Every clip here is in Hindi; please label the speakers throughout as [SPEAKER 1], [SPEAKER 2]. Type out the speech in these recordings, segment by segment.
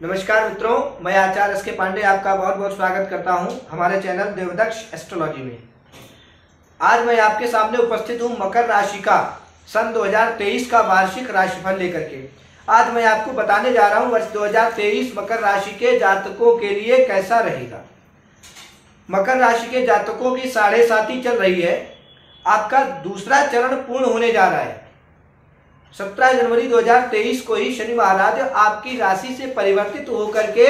[SPEAKER 1] नमस्कार मित्रों, मैं आचार्य एस के पांडे आपका बहुत बहुत स्वागत करता हूं हमारे चैनल देवदक्ष एस्ट्रोलॉजी में। आज मैं आपके सामने उपस्थित हूं मकर राशि का सन 2023 का वार्षिक राशिफल लेकर के। आज मैं आपको बताने जा रहा हूं वर्ष 2023 मकर राशि के जातकों के लिए कैसा रहेगा। मकर राशि के जातकों की 7.5 चल रही है। आपका दूसरा चरण पूर्ण होने जा रहा है। 17 जनवरी 2023 को ही शनि महाराज आपकी राशि से परिवर्तित होकर के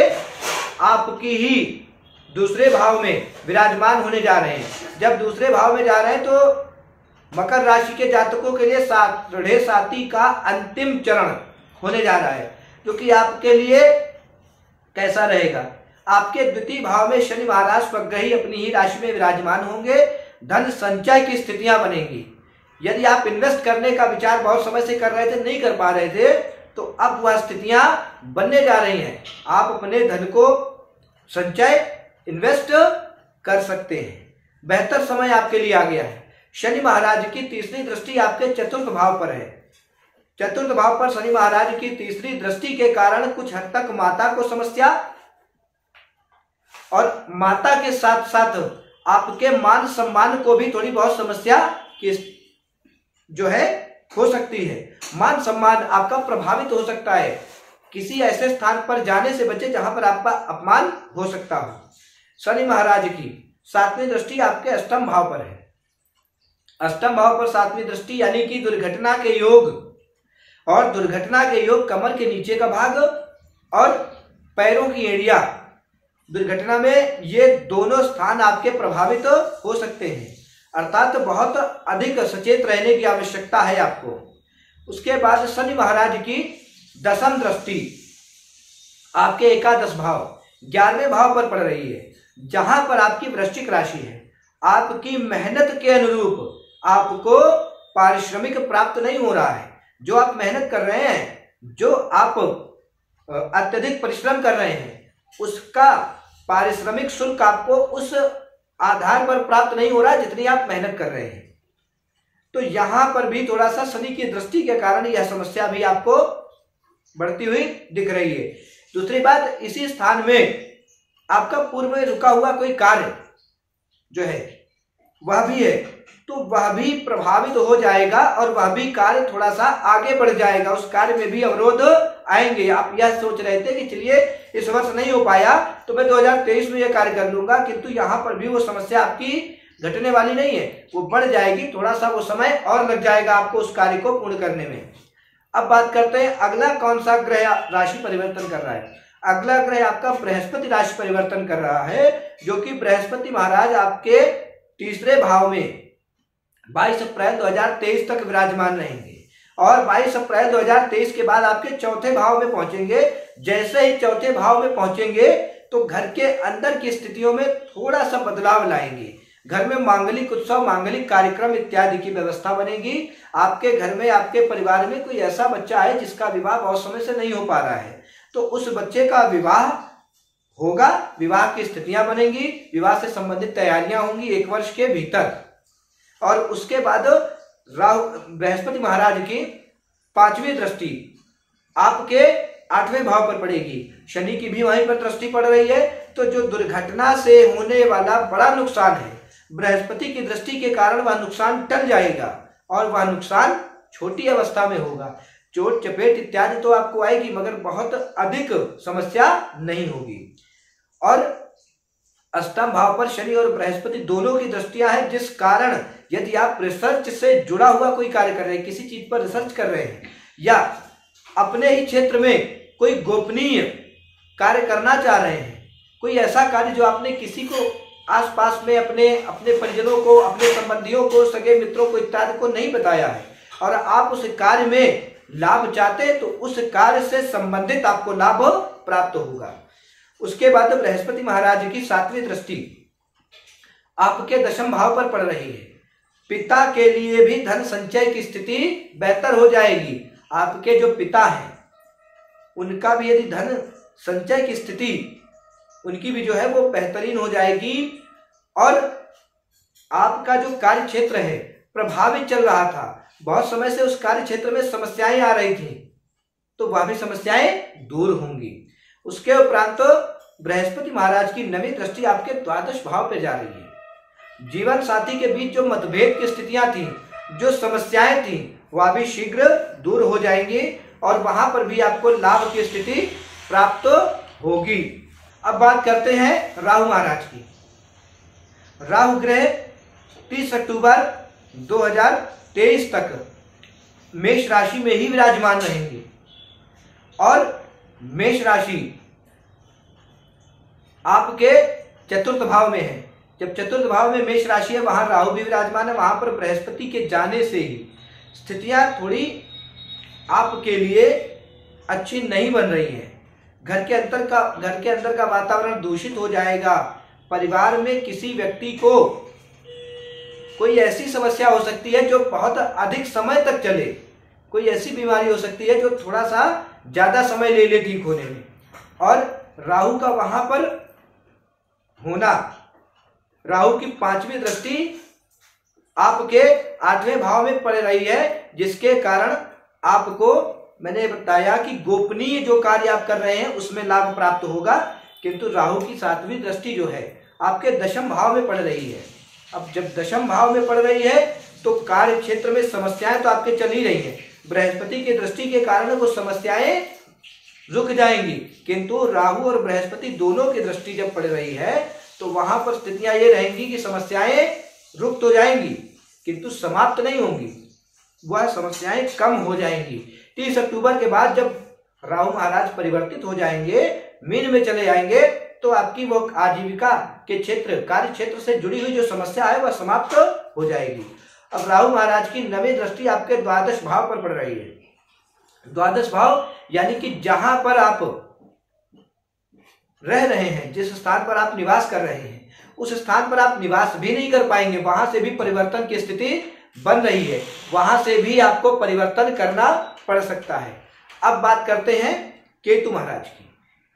[SPEAKER 1] आपकी ही दूसरे भाव में विराजमान होने जा रहे हैं। जब दूसरे भाव में जा रहे हैं तो मकर राशि के जातकों के लिए 7.5 का अंतिम चरण होने जा रहा है, जो कि आपके लिए कैसा रहेगा। आपके द्वितीय भाव में शनि महाराज स्वग्रही अपनी ही राशि में विराजमान होंगे। धन संचय की स्थितियां बनेंगी। यदि आप इन्वेस्ट करने का विचार बहुत समय से कर रहे थे, नहीं कर पा रहे थे, तो अब वह स्थितियां बनने जा रही हैं। आप अपने धन को संचय इन्वेस्ट कर सकते हैं। बेहतर समय आपके लिए आ गया है। शनि महाराज की तीसरी दृष्टि आपके चतुर्थ भाव पर है। चतुर्थ भाव पर शनि महाराज की तीसरी दृष्टि के कारण कुछ हद तक माता को समस्या और माता के साथ साथ आपके मान सम्मान को भी थोड़ी बहुत समस्या की जो है हो सकती है। मान सम्मान आपका प्रभावित हो सकता है। किसी ऐसे स्थान पर जाने से बचे जहां पर आपका अपमान हो सकता हो। शनि महाराज की 7वीं दृष्टि आपके अष्टम भाव पर है। अष्टम भाव पर 7वीं दृष्टि यानी कि दुर्घटना के योग, और दुर्घटना के योग कमर के नीचे का भाग और पैरों की एड़िया, दुर्घटना में ये दोनों स्थान आपके प्रभावित हो सकते हैं। अर्थात बहुत अधिक सचेत रहने की आवश्यकता है आपको। उसके बाद शनि महाराज की 10वीं दृष्टि आपके एकादश भाव 11वें भाव पर पड़ रही है, जहां पर आपकी वृश्चिक राशि है। आपकी मेहनत के अनुरूप आपको पारिश्रमिक प्राप्त नहीं हो रहा है। जो आप मेहनत कर रहे हैं, जो आप अत्यधिक परिश्रम कर रहे हैं, उसका पारिश्रमिक शुल्क आपको उस आधार पर प्राप्त नहीं हो रहा है जितनी आप मेहनत कर रहे हैं। तो यहां पर भी थोड़ा सा शनि की दृष्टि के कारण यह समस्या भी आपको बढ़ती हुई दिख रही है। दूसरी बात, इसी स्थान में आपका पूर्व में रुका हुआ कोई कार्य जो है वह भी है, तो वह भी प्रभावित हो जाएगा और वह भी कार्य थोड़ा सा आगे बढ़ जाएगा। उस कार्य में भी अवरोध आएंगे। आप यह सोच रहे थे कि चलिए इस वर्ष नहीं हो पाया तो मैं 2023 में यह कार्य कर लूंगा, किंतु यहां पर भी वो समस्या आपकी घटने वाली नहीं है, वो बढ़ जाएगी। थोड़ा सा वो समय और लग जाएगा आपको उस कार्य को पूर्ण करने में। अब बात करते हैं अगला कौन सा ग्रह राशि परिवर्तन कर रहा है। अगला ग्रह आपका बृहस्पति राशि परिवर्तन कर रहा है, जो कि बृहस्पति महाराज आपके तीसरे भाव में 22 अप्रैल 2023 तक विराजमान रहेंगे और 22 अप्रैल 2023 के बाद आपके चौथे भाव में पहुंचेंगे। जैसे ही चौथे भाव में पहुंचेंगे तो घर के अंदर की स्थितियों में थोड़ा सा बदलाव लाएंगे। घर में मांगलिक उत्सव, मांगलिक कार्यक्रम इत्यादि की व्यवस्था बनेगी। आपके घर में, आपके परिवार में कोई ऐसा बच्चा है जिसका विवाह बहुत समय से नहीं हो पा रहा है, तो उस बच्चे का विवाह होगा। विवाह की स्थितियां बनेंगी, विवाह से संबंधित तैयारियां होंगी 1 वर्ष के भीतर। और उसके बाद बृहस्पति महाराज की 5वीं दृष्टि आपके 8वें भाव पर पड़ेगी। शनि की भी वहीं पर दृष्टि पड़ रही है। तो जो दुर्घटना से होने वाला बड़ा नुकसान है, बृहस्पति की दृष्टि के कारण वह नुकसान टल जाएगा और वह नुकसान छोटी अवस्था में होगा। चोट चपेट इत्यादि तो आपको आएगी, मगर बहुत अधिक समस्या नहीं होगी। और अष्टम भाव पर शनि और बृहस्पति दोनों की दृष्टियां हैं, जिस कारण यदि आप रिसर्च से जुड़ा हुआ कोई कार्य कर रहे हैं, किसी चीज पर रिसर्च कर रहे हैं, या अपने ही क्षेत्र में कोई गोपनीय कार्य करना चाह रहे हैं, कोई ऐसा कार्य जो आपने किसी को आसपास में अपने परिजनों को, अपने संबंधियों को, सगे मित्रों को इत्यादि को नहीं बताया है, और आप उस कार्य में लाभ चाहते हैं, तो उस कार्य से संबंधित आपको लाभ प्राप्त होगा। उसके बाद बृहस्पति महाराज की 7वीं दृष्टि आपके 10वें भाव पर पड़ रही है। पिता के लिए भी धन संचय की स्थिति बेहतर हो जाएगी। आपके जो पिता हैं उनका भी यदि धन संचय की स्थिति उनकी भी जो है वो बेहतरीन हो जाएगी। और आपका जो कार्य क्षेत्र है प्रभावित चल रहा था, बहुत समय से उस कार्य क्षेत्र में समस्याएं आ रही थी, तो वह भी समस्याएं दूर होंगी। उसके उपरांत बृहस्पति महाराज की नवी दृष्टि आपके द्वादश भाव पे जा रही है। जीवन साथी के बीच जो मतभेद की स्थितियां थी, जो समस्याएं थी, वह भी शीघ्र दूर हो जाएंगी और वहां पर भी आपको लाभ की स्थिति प्राप्त होगी। अब बात करते हैं राहु महाराज की। राहु ग्रह 30 अक्टूबर 2023 तक मेष राशि में ही विराजमान रहेंगे और मेष राशि आपके चतुर्थ भाव में है। जब चतुर्थ भाव में मेष राशि है, वहां राहु भी विराजमान है, वहां पर बृहस्पति के जाने से ही स्थितियां थोड़ी आपके लिए अच्छी नहीं बन रही हैं। घर के अंदर का वातावरण दूषित हो जाएगा। परिवार में किसी व्यक्ति को कोई ऐसी समस्या हो सकती है जो बहुत अधिक समय तक चले। कोई ऐसी बीमारी हो सकती है जो थोड़ा सा ज्यादा समय ले ले ठीक होने में। और राहु का वहां पर होना, राहु की 5वीं दृष्टि आपके 8वें भाव में पड़ रही है, जिसके कारण आपको मैंने बताया कि गोपनीय जो कार्य आप कर रहे हैं उसमें लाभ प्राप्त होगा। किंतु राहु की 7वीं दृष्टि जो है आपके दशम भाव में पड़ रही है। अब जब दशम भाव में पड़ रही है तो कार्य क्षेत्र में समस्याएं तो आपके चल ही रही हैं। बृहस्पति की दृष्टि के कारण वो समस्याएं रुक जाएंगी, किंतु राहु और बृहस्पति दोनों की दृष्टि जब पड़ रही है तो वहां पर स्थितियां ये रहेंगी कि समस्याएं रुक तो जाएंगी किंतु समाप्त नहीं होंगी, वह समस्याएं कम हो जाएंगी। 30 अक्टूबर के बाद जब राहु महाराज परिवर्तित हो जाएंगे, मीन में चले जाएंगे, तो आपकी वो आजीविका के क्षेत्र, कार्य क्षेत्र से जुड़ी हुई जो समस्या है वह समाप्त हो जाएगी। अब राहु महाराज की नवी दृष्टि आपके द्वादश भाव पर पड़ रही है। द्वादश भाव यानी कि जहां पर आप रह रहे हैं, जिस स्थान पर आप निवास कर रहे हैं, उस स्थान पर आप निवास भी नहीं कर पाएंगे, वहां से भी परिवर्तन की स्थिति बन रही है, वहां से भी आपको परिवर्तन करना पड़ सकता है। अब बात करते हैं केतु महाराज की।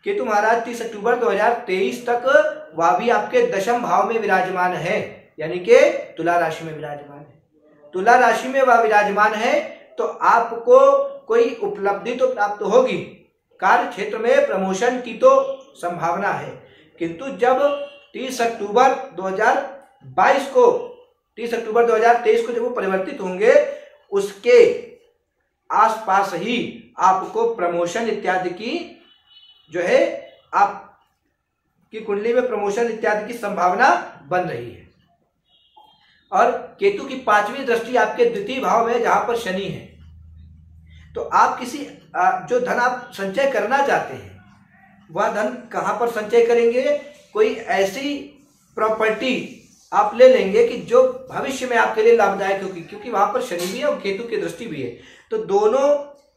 [SPEAKER 1] केतु महाराज 30 अक्टूबर 2023 तक वह भी आपके दशम भाव में विराजमान है, यानी कि तुला राशि में विराजमान है। तुला राशि में वह विराजमान है तो आपको कोई उपलब्धि तो प्राप्त होगी, कार्य क्षेत्र में प्रमोशन की तो संभावना है। किंतु जब 30 अक्टूबर 2023 को जब वो परिवर्तित होंगे, उसके आसपास ही आपको प्रमोशन इत्यादि की जो है आपकी कुंडली में प्रमोशन इत्यादि की संभावना बन रही है। और केतु की 5वीं दृष्टि आपके द्वितीय भाव में जहां पर शनि है, तो आप किसी जो धन आप संचय करना चाहते हैं वह धन कहां पर संचय करेंगे? कोई ऐसी प्रॉपर्टी आप ले लेंगे कि जो भविष्य में आपके लिए लाभदायक होगी, क्योंकि वहां पर शनि भी है और केतु की दृष्टि भी है। तो दोनों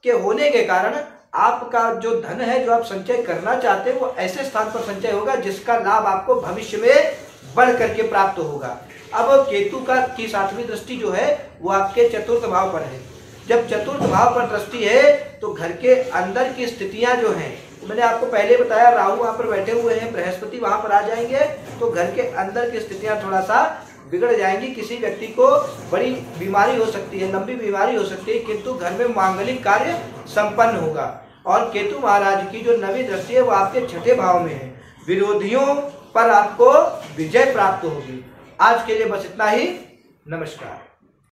[SPEAKER 1] के होने के कारण आपका जो धन है जो आप संचय करना चाहते हैं वो ऐसे स्थान पर संचय होगा जिसका लाभ आपको भविष्य में बढ़ करके प्राप्त होगा। अब केतु की 7वीं दृष्टि जो है वो आपके चतुर्थ भाव पर है। जब चतुर्थ भाव पर दृष्टि है तो घर के अंदर की स्थितियां जो हैं, मैंने आपको पहले बताया, राहु वहां पर बैठे हुए हैं, बृहस्पति वहां पर आ जाएंगे तो घर के अंदर की स्थितियां थोड़ा सा बिगड़ जाएंगी। किसी व्यक्ति को बड़ी बीमारी हो सकती है, लंबी बीमारी हो सकती है, किंतु घर में मांगलिक कार्य संपन्न होगा। और केतु महाराज की जो नवी दृष्टि है वो आपके 6ठे भाव में है। विरोधियों पर आपको विजय प्राप्त होगी। आज के लिए बस इतना ही। नमस्कार।